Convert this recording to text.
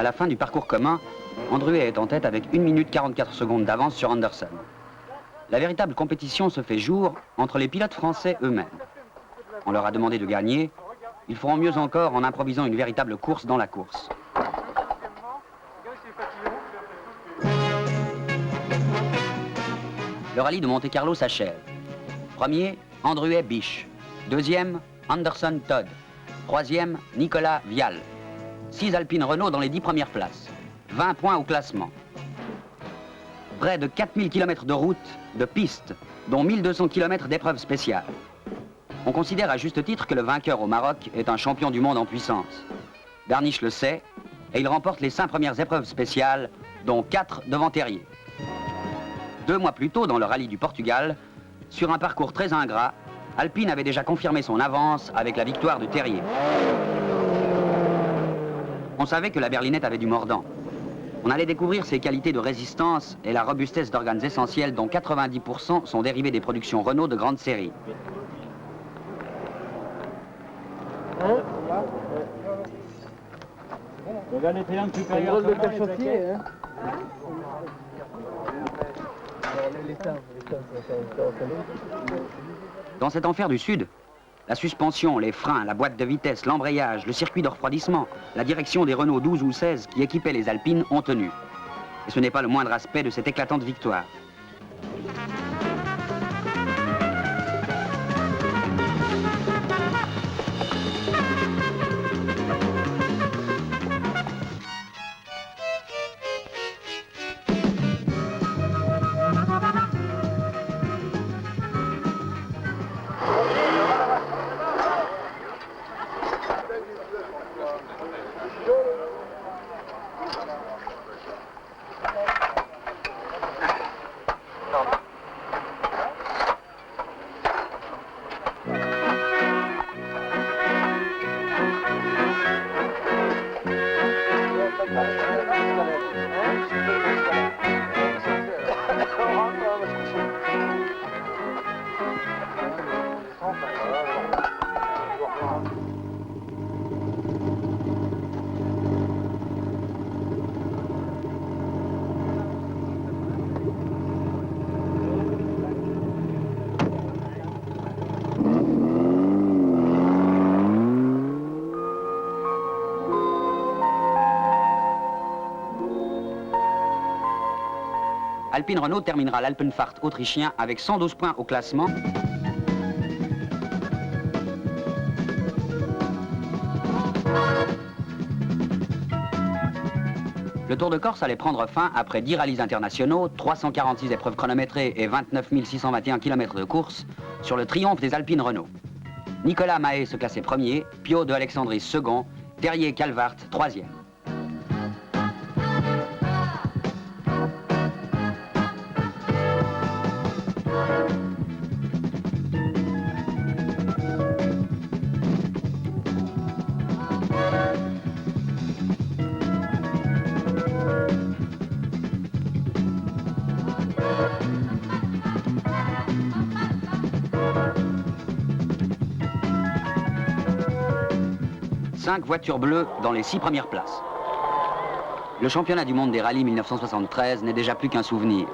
la fin du parcours commun, Andruhet est en tête avec 1 minute 44 secondes d'avance sur Anderson. La véritable compétition se fait jour entre les pilotes français eux-mêmes. On leur a demandé de gagner, ils feront mieux encore en improvisant une véritable course dans la course. Le rallye de Monte-Carlo s'achève. Premier, Andruhet Biche. Deuxième, Anderson Todd. Troisième, Nicolas Vial. 6 Alpine Renault dans les 10 premières places. 20 points au classement. Près de 4000 km de route, de pistes, dont 1200 km d'épreuves spéciales. On considère à juste titre que le vainqueur au Maroc est un champion du monde en puissance. Berniche le sait, et il remporte les 5 premières épreuves spéciales, dont 4 devant Terrier. 2 mois plus tôt, dans le rallye du Portugal, sur un parcours très ingrat, Alpine avait déjà confirmé son avance avec la victoire de Terrier. On savait que la berlinette avait du mordant. On allait découvrir ses qualités de résistance et la robustesse d'organes essentiels dont 90% sont dérivés des productions Renault de grande série. Regarde les triangles supérieurs. Dans cet enfer du Sud, la suspension, les freins, la boîte de vitesse, l'embrayage, le circuit de refroidissement, la direction des Renault 12 ou 16 qui équipaient les Alpines ont tenu. Et ce n'est pas le moindre aspect de cette éclatante victoire. Alpine Renault terminera l'Alpenfahrt autrichien avec 112 points au classement. Le Tour de Corse allait prendre fin après 10 rallyes internationaux, 346 épreuves chronométrées et 29 621 km de course sur le triomphe des Alpines Renault. Nicolas Mahé se classait premier, Piot de Alexandris second, Terrier Calvart troisième. Cinq voitures bleues dans les 6 premières places. Le championnat du monde des rallyes 1973 n'est déjà plus qu'un souvenir.